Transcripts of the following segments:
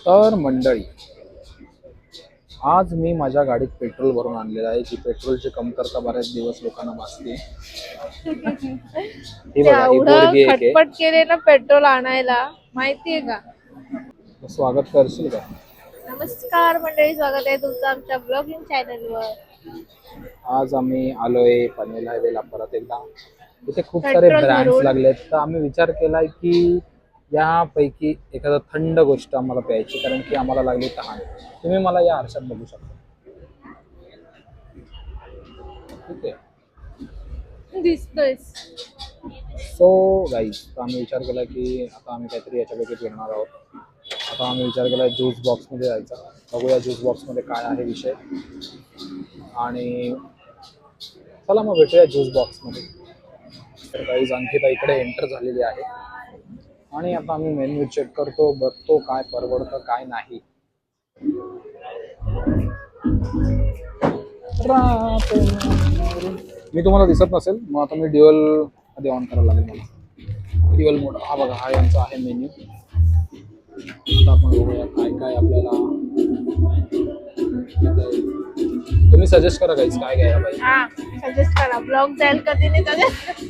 तर मंडळी, आज मी माझ्या गाडीत पेट्रोल भरून आणलेलं आहे. जी पेट्रोलची कमतरता बऱ्याच दिवस लोकांना भासते. ही बघा, ही एवढं पोरगी एक आहे. खटपट केले ना पेट्रोल आणायला, माहितीये का? स्वागत करशील का? नमस्कार मंडळी, स्वागत आहे तुमचं आमच्या ब्लॉगिंग चॅनलवर. आज आम्ही आलोय पनवेल हायवेला परत एकदा. इथे खूप सारे पेट्रोल ब्रँड्स भरून. लागलेत, तर आम्ही विचार केलाय की यापैकी एखादा थंड गोष्ट आम्हाला प्यायची, कारण की आम्हाला लागली तहान. तुम्ही मला या आरशात बघू शकता. ठीक आहे. दिसतोय. सो गाईज, आम्ही विचार केला की आता आम्ही काहीतरी याच्यापैकी फिरणार आहोत. आता आम्ही विचार केला ज्यूस बॉक्समध्ये जायचा. बघूया ज्यूस बॉक्समध्ये काय आहे विषय. आणि चला मग भेटूया ज्यूस बॉक्समध्ये. तर गाईज, अंकिता इकडे एंटर झालेली आहे आणि आता आम्ही मेन्यू चेक करतो, बघतो काय परवडतं काय नाही. मी तुम्हाला दिसत नसेल, मग आता मी ड्युअल मध्ये ऑन करायला लागेल मला. ड्युअल मोड हा बघा, हा यांचा आहे मेन्यू. आता आपण बघूया काय काय आपल्याला. तुम्ही सजेस्ट करा गाईज काय घ्यायला पाहिजे. हा, सजेस्ट करा. ब्लॉग जाईल कधी नाही सजेस्ट.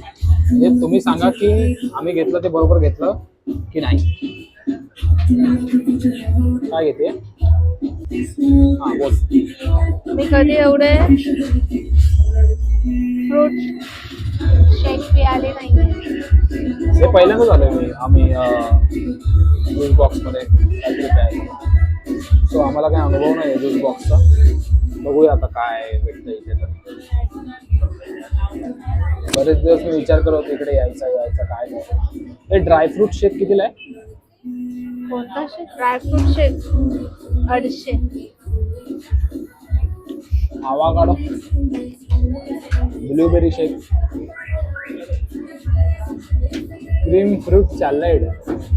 म्हणजे तुम्ही सांगा की आम्ही घेतलं ते बरोबर घेतलं की नाही. काय घेते? हा बोल. मी कधी एवढे फ्रूट शेक पियाले नाही. हे पहिल्यांदाच आलोय आम्ही ज्यूस बॉक्समध्ये काहीतरी प्यायला. सो आम्हाला काही अनुभव नाही आहे ज्यूस बॉक्सचा. बघूया आता काय भेटतं इथे. तर बरेच दिवस मी विचार करत होतो इकडे यायचा काय नाही. हे ड्रायफ्रूट शेक कितीला आहे? कोणता शेक? ड्रायफ्रूट शेक 250. आवाकाडो, ब्लूबेरी शेक, क्रीम फ्रूट सॅलड.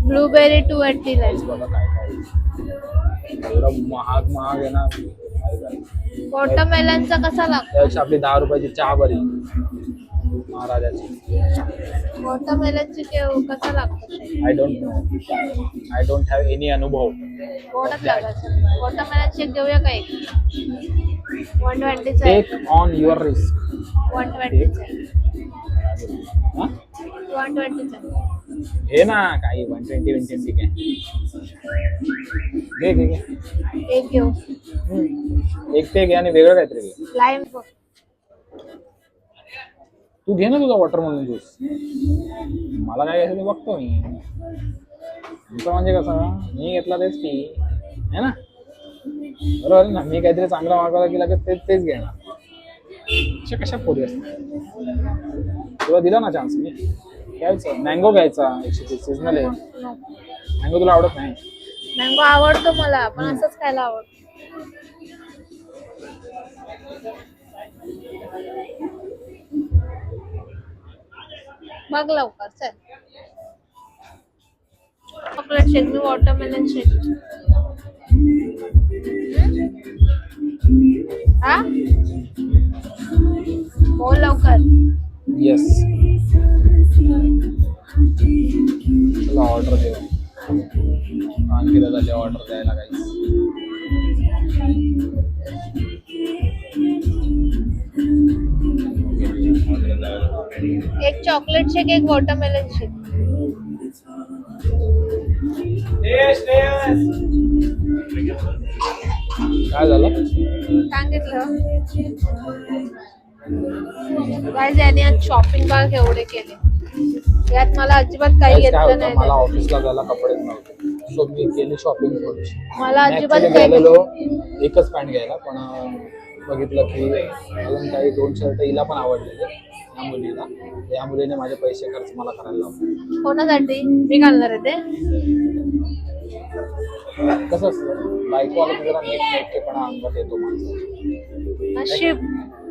ब्लूबेरी 280 ला. बघा काय काय एवढं महाग आहे ना. वॉटरमेलनचा कसा लागतो? त्यापेक्षा आपली 10 रुपयाची चहा बरी महाराजाची. वॉटरमेलनची कसा लागतो shake? I don't know. I don't have any अनुभव. गोडच लागायचं. वॉटरमेलन शेक घेऊया का एक? 120 चा. Take on your risk. 120 चा. हा 120 चा. हे ना काही 120 काय घे घे घे. एक घेऊ. एक ते घे आणि वेगळं काहीतरी घे. लाईम. तू घे ना तुझा वॉटरमेलन ज्यूस. मला काय घ्यायचं ते बघतो मी. तुमचं म्हणजे कसं मी घेतला तेच ती है ना, बरोबर ना. मी काहीतरी चांगला मागवला की लगेच तेच घेणार. अशा कशा पोरी असतात. तुला दिला ना चान्स, मी घ्यायचं. मँगो घ्यायचा 130 सीजनल आहे. मँगो तुला आवडत नाही? मँगो आवडतो मला, पण असंच खायला आवडतो. बघ लवकर चल. चॉकलेट शेक मी वॉटरमेलन शेक. हा बोल लवकर. येस. चला ऑर्डर देऊ. आणखी झाली ऑर्डर द्यायला काही. एक चॉकलेट शेक, एक वॉटरमेलन शेक. काय झालं? सांगितलं गाईज, याने आज शॉपिंग बॅग एवढे केले. यात मला अजिबात काही काय घेतलं होतं, नाही. मला ऑफिसला जायला कपडेच नव्हते. सो मी केली शॉपिंग थोडीशी. मला अजिबात Actually काही गेलेलो एकच पॅन्ट घ्यायला, पण बघितलं की अजून काही 2 शर्ट हिला पण आवडलेले या मुलीला. या मुलीने माझे पैसे खर्च मला करायला लावले. कोणासाठी? मी घालणार आहे ते. कसं असतं, बायको आलं की जरा नेटकेपणा अंगात येतो माणूस. नशीब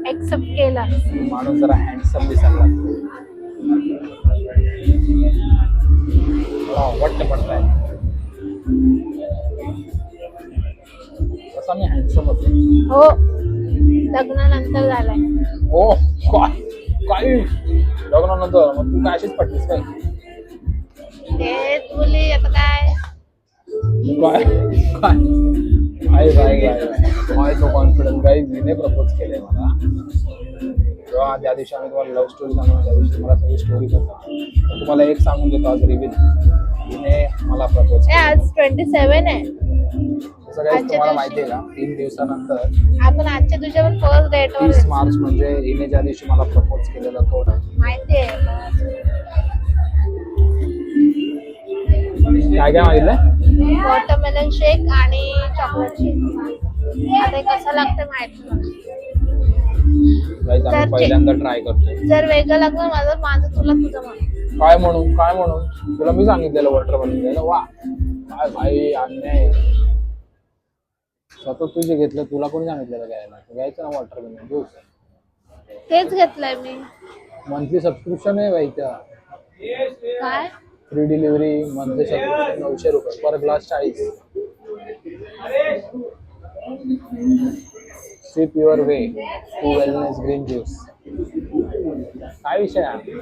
एक्सेप्ट केला. माणूस जरा हँडसम दिसायला लागतो. वाटतं पडताय तसा मी हँडसम होतो. हो, लग्नानंतर झालाय. हो काय लग्नानंतर मग तू काय अशीच पडलीस काय? ते मुली आता काय काय काय काय तो कॉन्फिडन्स गाईज हिने प्रपोज केलंय मला तेव्हा त्या दिवशी आम्ही तुम्हाला लव्ह स्टोरी सांगू त्या दिवशी मला सगळी स्टोरी करतो तर तुम्हाला एक सांगून देतो आज रिव्हिल हिने मला प्रपोज ए, आज 27 आहे. सगळ्याच आजच्या तुम्हाला दिवशी. माहिती आहे का 3 दिवसानंतर आपण आजच्या तुझ्या पण फर्स्ट डेटवर 30 मार्च म्हणजे हिने ज्या दिवशी मला प्रपोज केलेला तो time. माहिती आहे. काय काय मागितलंय वॉटरमेलन शेक आणि चॉकलेट शेक. आता हे कसं लागतं माहिती नाही. गाईज आम्ही तर पहिल्यांदा ट्राय करतो जर वेगळं लागलं माझं माझं तुला तुझं म्हणून. काय म्हणून तुला मी सांगितलेलं वॉटर बनवून द्यायला वा काय भाई अन्याय स्वतः तुझे घेतलं तुला कोणी सांगितलेलं घ्यायला तू घ्यायचं ना वॉटर बनवून घेऊ तेच घेतलंय मी. मंथली सबस्क्रिप्शन आहे बाईच्या काय फ्री डिलिव्हरी मंथली सबस्क्रिप्शन 900 रुपये per glass 40 sip your way to wellness green juice काय विषय आहे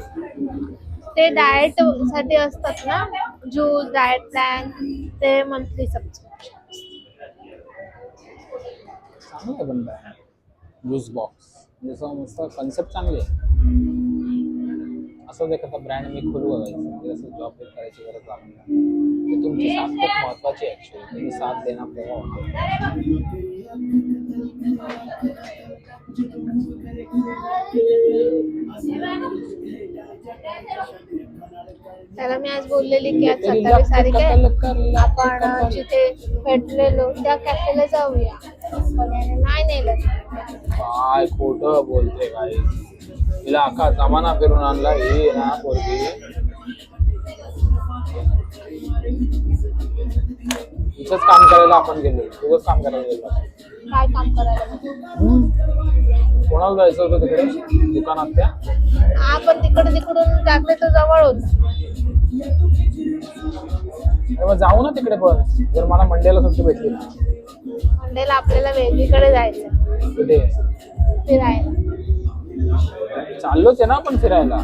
ते डाएट साठी असतात ना ज्यूस डाएट प्लॅन ते मंथली सबस्क्रिप्शन. चांगलं आहे पण ज्यूस बॉक्स जसं मस्त कन्सेप्ट चांगली आहे असं एखादा ब्रँड मी खोलू बघायचं म्हणजे असं जॉब करायची गरज लागली नाही तुमची साथ खूप महत्वाची आहे ऍक्च्युली तुम्ही साथ देणार त्याला मी आज बोललेली की आज 27 तारीख आहे आपण जिथे भेटलेलो त्या कॅफेला जाऊया पण याने नाही नेलं. काय खोटं बोलते काय तिला अख्खा जमाना फिरून आणला ही ना पोरगी तिचंच काम करायला आपण गेलो तुझंच काम करायला गेलो काय काम करायला कोणाला जायचं होतं तिकडे दुकानात त्या आपण तिकडून टाकले तर जवळ होत. अरे मग जाऊ ना तिकडे पण जर मला मंडेला सुट्टी भेटली मंडेला आपल्याला वेगळीकडे जायचं कुठे फिरायला. चाललोच आहे ना आपण फिरायला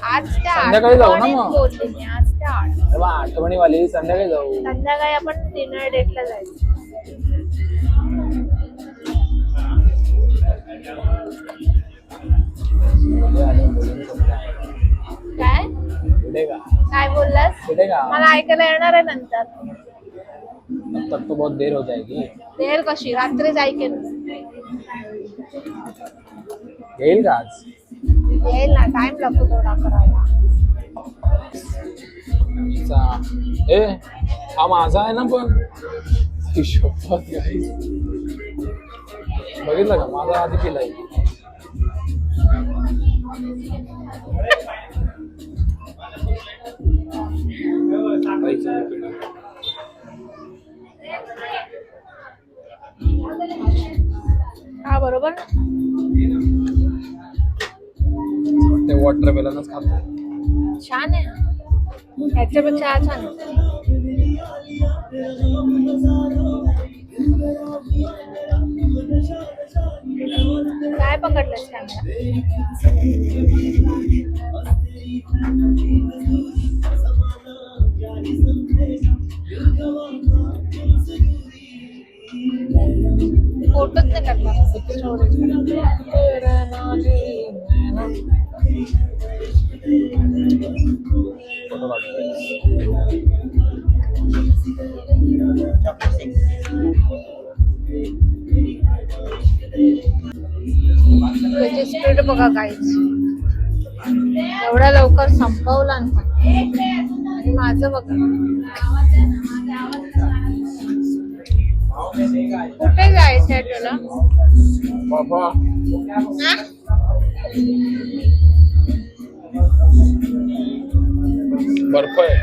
आज त्या संध्याकाळी जाऊ ना मग. बोलले मी आज त्या अरे मग आठवणीवाली संध्याकाळी जाऊ संध्याकाळी आपण डिनर डेटला जायचं. काय कुठे का काय बोललास कुठे का मला ऐकायला येणार आहे नंतर. तब तक तो बहुत देर हो जाएगी देर कशी रात्रीच ऐकेल येईल का आज येईल ना टाइम लागतो थोडा करायला. ए हा माझा आहे ना पण शपथ बघितलं का माझा आधी केलाय हा बरोबर ते वॉटर मेलनच खातो छान आहे ह्याच्यापेक्षा हा छान काय पकडलंस फोटोच नाही काढला फोटो त्याची स्पीड बघा काहीच एवढ्या लवकर संपवला आणि माझं बघा कुठे जायचंय तुला बाबा हा? बर्फ आहे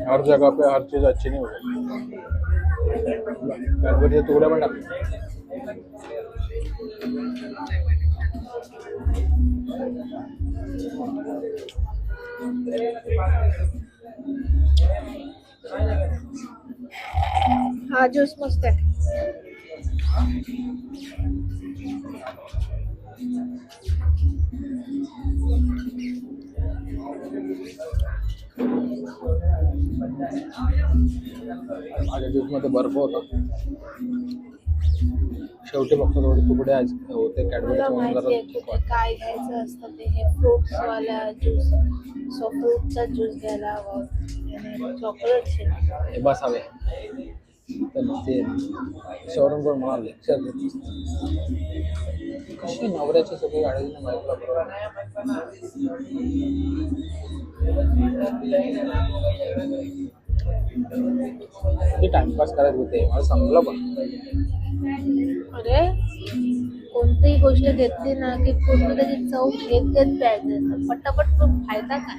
हर जगह पे हर चीज अच्छी नहीं होती गड़बड़ी टुकड़े में डाल हा ज्यूस मस्त आहे माझ्या ज्यूस मध्ये बर्फ होता. शेवटी फक्त थोडे तुकडे होते मला कॅडबरीचे म्हणून माहिती आहे कुठे काय घ्यायचं असतं ते. हे फ्रुट्स वाला ज्यूस, सो फ्रूटचा ज्यूस घ्यायला हवा. चॉकलेट शेक. हे बसावे तर ते शोरूम करून मला लेक्चर देत कशी नवऱ्याची सगळी गाडी बाईकला बरोबर. टाइमपास करायला होते मला समजलं पण. अरे कोणतीही गोष्ट घेतली ना की पूर्ण त्याची चव घेत घेत प्यायचं. पटापट खूप फायदा काय.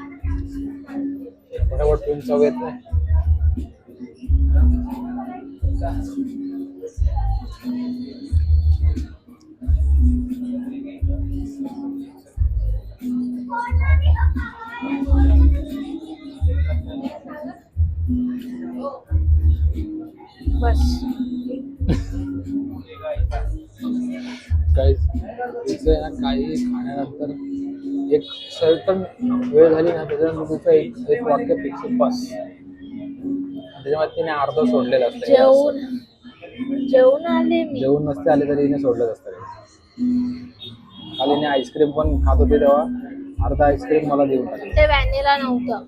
फटाफट पिऊन चव येत नाही. बस काही तिचं ना काही खाण्यानंतर एक सर्टन वेळ झाली ना त्याच्यानंतर तिचं एक वाक्य फिक्स बस. त्याच्यामध्ये तिने अर्ध सोडलेलं असतं. जेवून आले मी. जेवून नसते आले तरी हिने सोडलंच असतं. काल हिने आईस्क्रीम पण खात होते तेव्हा अर्धा आईस्क्रीम मला देऊन टाकले. ते व्हॅनिला नव्हतं.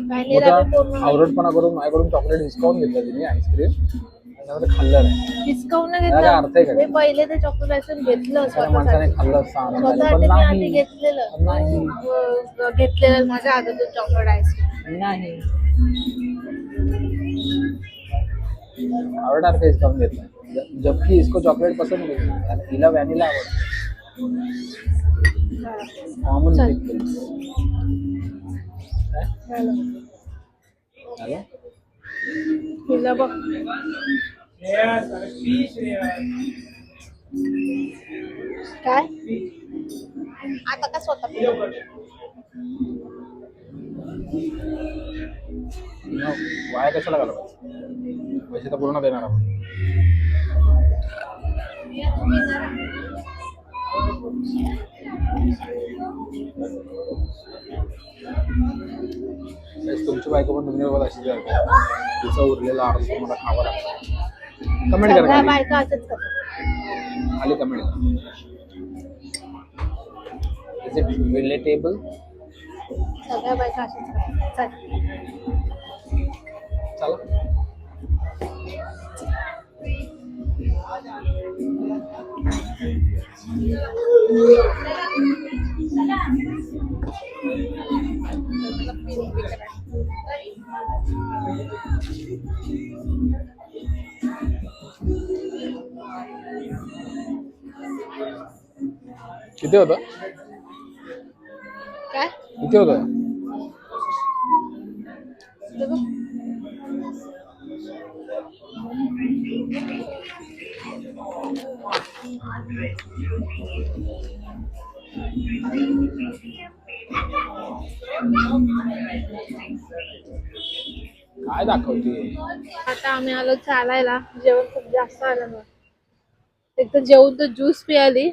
व्हॅनिला पूर्ण आवडटपणा करून माझ्याकडून चॉकलेट हिसकावून घेतलं तिने आईस्क्रीम आणि खाल्लं नाही. डिस्काउंट अर्थ आहे घेतलं. मी पहिले ते चॉकलेट आईस्क्रीम घेतलं माणसाने खाल्लं असतं स्वतःसाठी. मी आधी घेतलेलं माझ्या हातातून चॉकलेट आईस्क्रीम नाही. आवडणार का हिसकावून घेतलं जबकि इसको चॉकलेट पसंद नहीं. हिला व्हॅनिला आवडतं. कॉमन तिला बघ काय आता का स्वतः वाया कशाला घालवायचं. पैसे तर पूर्ण देणार आपण. तुमची बायको पण तुमच्यासोबत अशीच करते. तिचा उरलेला अर्थ तुम्हाला खावा लागतो. कमेंट करा. बायका असंच करतात. खाली कमेंट करा. Is it relatable. सगळ्या बायका अशीच करतात. चला किती होतं. काय किती होतं. काय दाखवते. आता आम्ही आलो चालायला. जेवण खूप जास्त आलं ना. एक तर जेवून तर ज्यूस पियाली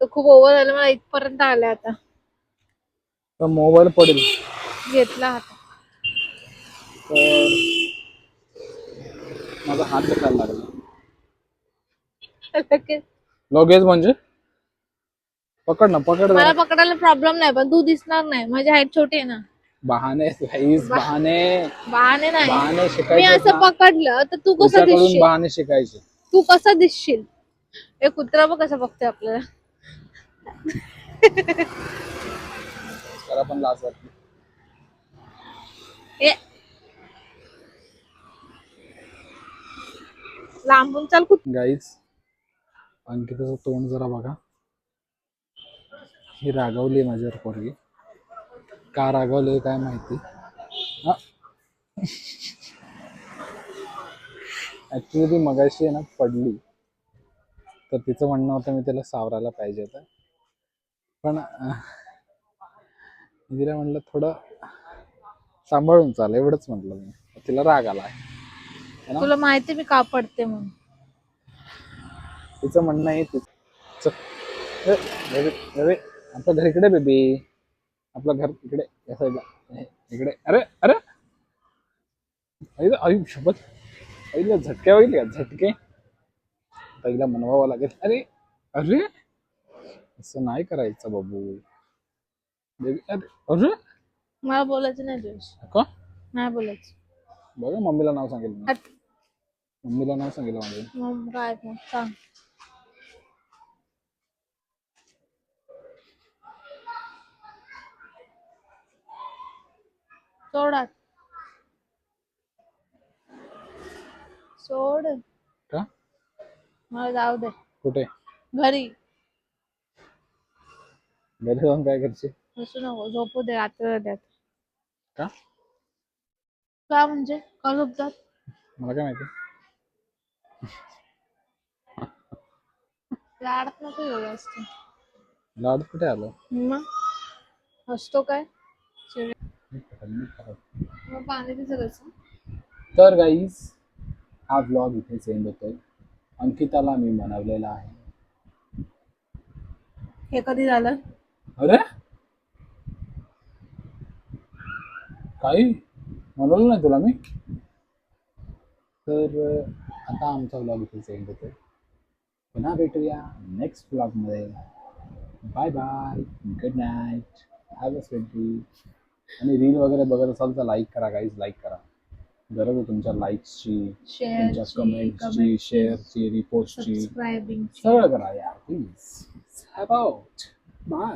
तर खूप ओव्हर आलं. मला इथपर्यंत आले. आता तर मोबाईल पडेल घेतला हात तर माझा हात दुखायला लागला. लगेच म्हणजे पकड ना पकड. मला पकडायला प्रॉब्लेम नाही पण तू दिसणार नाही. माझी हाईट छोटी आहे ना. बहाने बहाने नाही. मी शिकायचे. असं पकडलं तर तू कसं दिसशील. बहाने शिकायचे. तू कसं दिसशील. हे कुत्रा बघ कसं बघतोय आपल्याला. त्याला पण लाज वाटते. लांबून चाल कुठं. गाईज अंकिताचं तोंड जरा बघा. ही रागावली माझ्यावर पोरगी. का रागावली काय माहिती. ऍक्च्युली ती मगाशी आहे ना पडली तर तिचं म्हणणं होतं मी तिला सावरायला पाहिजे होतं पण तिला म्हणलं थोडं सांभाळून चाल एवढंच म्हटलं मी. तिला राग आला आहे. तुला माहिती मी का पडते म्हणून. तिचं म्हणणं आहे चल ए, बेबी बेबी आपलं घर इकडे बेबी आपलं घर इकडे या साईडला इकडे अरे अरे आई शपथ आईला झटके होईल का झटके ताईला मनवावं लागेल अरे अरे असं नाही करायचं बाबू बेबी अरे अरे मला बोलायचं नाही तुझ्याशी. का नाही बोलायचं. बघा मम्मीला नाव सांगेल मी. हट. मम्मीला नाव सांगेल माझे मग काय मग सांग. सोड. सोड. का मला जाऊ दे कुठे घरी. घरी जाऊन काय करते बसू नको. झोपू दे रात्र द्यात. का का म्हणजे का झोपतात? मला काय माहिती लाडत नको एवढं असतं. लाड कुठे आलं मग असतो काय? मग पाणी दिसत असं. तर गाईज हा व्लॉग इथे सेंड होतोय अंकिताला मी मनवलेला आहे हे कधी झालं? अरे काही म्हणवलं नाही तुला मी तर आता आमचा व्लॉग इथे सेंड होतोय पुन्हा भेटूया नेक्स्ट व्लॉगमध्ये bye bye good night have a sweet dream आणि रील वगैरे बघत असाल तर लाईक करा गाईज लाईक करा गरज आहे तुमच्या लाईक्सची तुमच्या कमेंट्सची शेअरची रिपोस्टची सबस्क्रायबिंग. सगळं करा यार प्लीज बाय